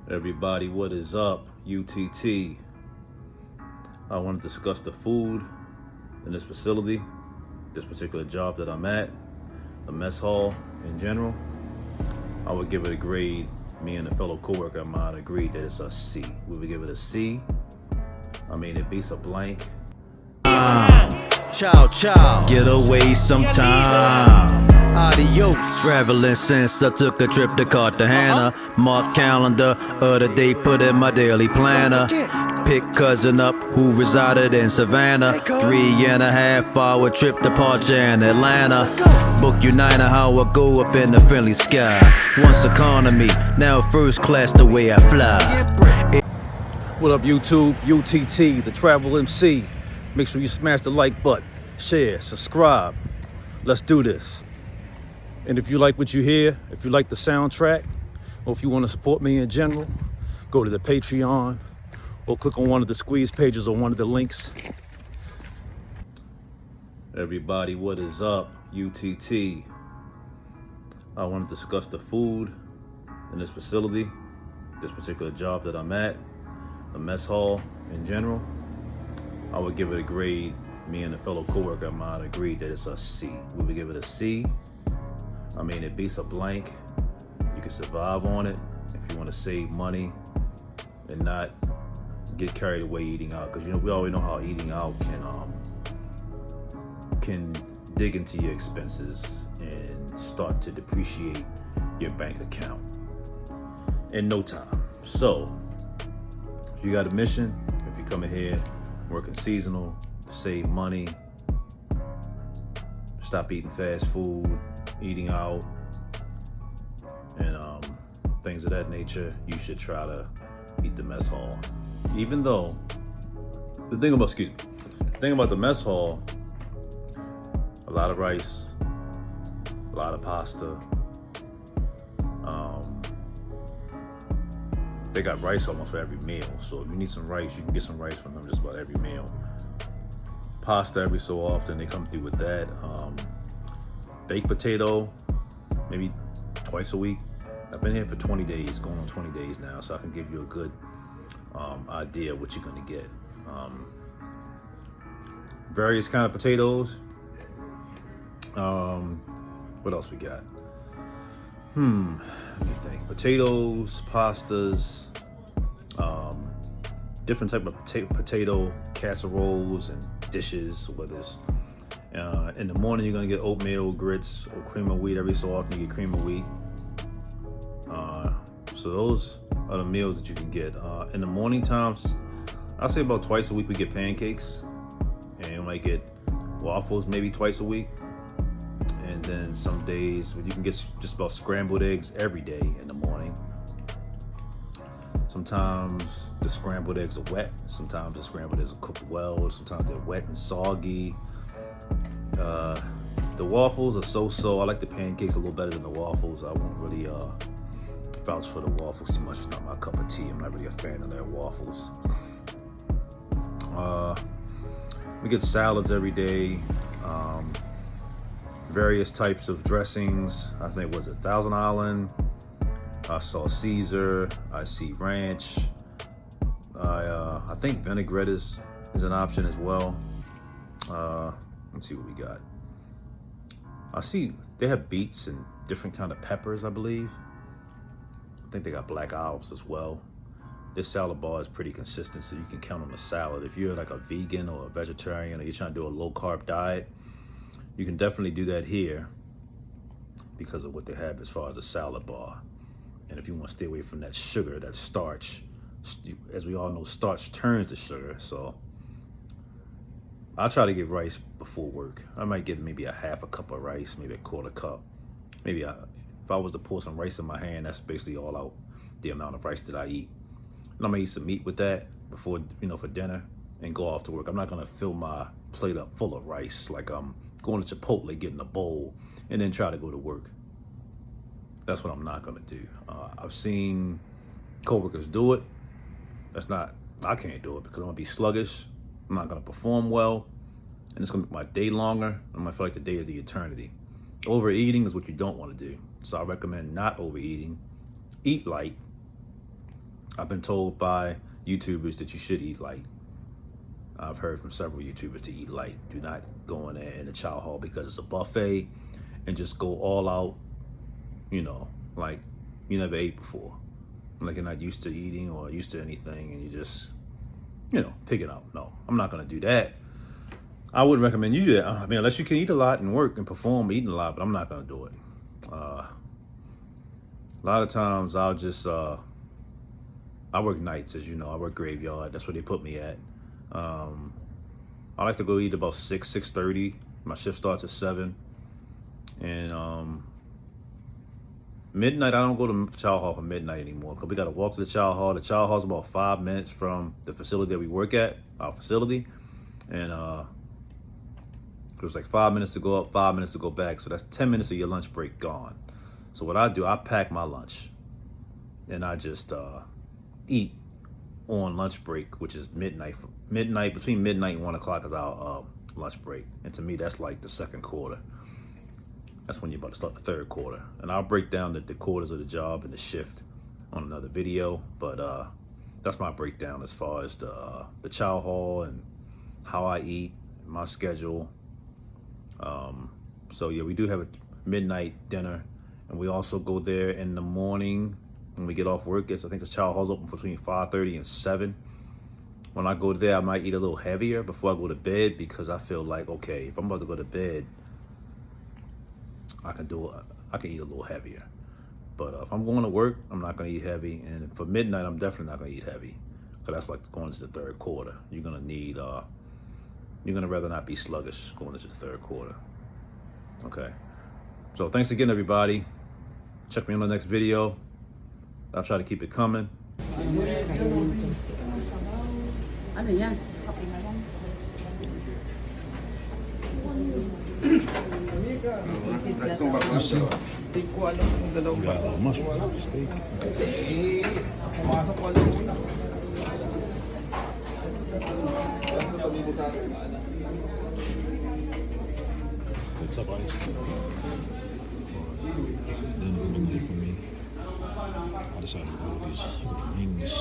Everybody, what is up? UTT. I want to discuss the food in this facility, this particular job that I'm at, the mess hall in general. I would give it a grade. Me and a fellow coworker of mine agreed that it's a C. We would give it a C. I mean, it beats a blank. Ciao, ciao. Get away sometime. Adios. Traveling since I took a trip to Cartagena. Mark calendar of the day, put in my daily planner. Pick cousin up who resided in Savannah. 3.5-hour trip to Parcha and Atlanta. Book United, how I go up in the friendly sky. Once economy, now first class the way I fly. What up, YouTube? UTT, the Travel MC. Make sure you smash the like button, share, subscribe. Let's do this. And if you like what you hear, if you like the soundtrack, or if you want to support me in general, go to the Patreon or click on one of the squeeze pages or one of the links. Everybody, what is up? UTT. I want to discuss the food in this facility, this particular job that I'm at, the mess hall in general. I would give it a grade. Me and a fellow coworker of mine agreed that it's a C. We would give it a C. I mean, it beats a blank. You can survive on it if you want to save money and not get carried away eating out. Because we already know how eating out can dig into your expenses and start to depreciate your bank account in no time. So, if you got a mission, if you come in here working seasonal, save money, stop eating fast food, eating out, and things of that nature, you should try to eat the mess hall. Even though the thing about the mess hall, a lot of rice, a lot of pasta. They got rice almost for every meal, so if you need some rice, you can get some rice from them just about every meal. Pasta every so often, they come through with that. Baked potato, maybe twice a week. I've been here for 20 days, going on 20 days now, so I can give you a good idea of what you're gonna get. Various kind of potatoes. What else we got? Let me think. Potatoes, pastas, different type of potato casseroles and dishes. Whether it's in the morning, you're gonna get oatmeal, grits, or cream of wheat. Every so often, you get cream of wheat. So those are the meals that you can get. In the morning times, I'll say about twice a week we get pancakes, and you might get waffles maybe twice a week. And then some days you can get just about scrambled eggs every day in the morning. Sometimes the scrambled eggs are wet. Sometimes the scrambled eggs are cooked well. Sometimes they're wet and soggy. The waffles are so-so. I like the pancakes a little better than the waffles. I won't really vouch for the waffles too much. It's not my cup of tea. I'm not really a fan of their waffles. We get salads every day. Various types of dressings. I think was it Thousand Island. I saw Caesar. I see ranch. I think vinaigrette is an option as well. Let's see what we got. I see they have beets and different kind of peppers, I believe. I think they got black olives as well. This salad bar is pretty consistent, so you can count on the salad. If you're like a vegan or a vegetarian, or you're trying to do a low carb diet, you can definitely do that here because of what they have as far as a salad bar. And if you want to stay away from that sugar, that starch, as we all know, starch turns to sugar. So I'll try to get rice before work. I might get maybe a half a cup of rice, maybe a quarter cup. Maybe if I was to pour some rice in my hand, that's basically all out the amount of rice that I eat. And I'm gonna eat some meat with that before, for dinner and go off to work. I'm not gonna fill my plate up full of rice like I'm going to Chipotle, getting a bowl, and then try to go to work. That's what I'm not gonna do. I've seen coworkers do it. I can't do it because I'm gonna be sluggish. I'm not gonna perform well, and it's gonna make my day longer. I'm gonna feel like the day is the eternity. Overeating is what you don't want to do. So I recommend not overeating. Eat light. I've been told by YouTubers that you should eat light. I've heard from several YouTubers to eat light. Do not go in there in the chow hall because it's a buffet and just go all out, you know, like you never ate before. Like you're not used to eating or used to anything and you just, you know, pick it up. No, I'm not going to do that. I wouldn't recommend you do that. I mean, unless you can eat a lot and work and perform eating a lot, but I'm not going to do it. A lot of times I'll just, I work nights, as you know. I work graveyard. That's where they put me at. I like to go eat about 6:30. My shift starts at 7. And midnight, I don't go to chow hall for midnight anymore because we got to walk to the chow hall. The chow hall is about 5 minutes from the facility that we work at, our facility. And it was like 5 minutes to go up, 5 minutes to go back. So that's 10 minutes of your lunch break gone. So what I do, I pack my lunch and I just eat on lunch break, which is midnight. Between midnight and 1 o'clock is our lunch break. And to me, that's like the second quarter. That's when you're about to start the third quarter. And I'll break down the quarters of the job and the shift on another video. But that's my breakdown as far as the chow hall and how I eat, my schedule. So yeah, we do have a midnight dinner. And we also go there in the morning when we get off work. I think the chow hall's open between 5:30 and 7. When I go there, I might eat a little heavier before I go to bed because I feel like, okay, if I'm about to go to bed, I can eat a little heavier. But if I'm going to work, I'm not going to eat heavy. And for midnight, I'm definitely not going to eat heavy because that's like going into the third quarter. You're going to need, you're going to rather not be sluggish going into the third quarter. Okay. So thanks again, everybody. Check me on the next video. I'll try to keep it coming. Ano yan? Hindi ko alam kung dalawang Mushroom steak. pumasok ko alam una. What's up, Ice? Then it's gonna be for me. I decided to go with these wings.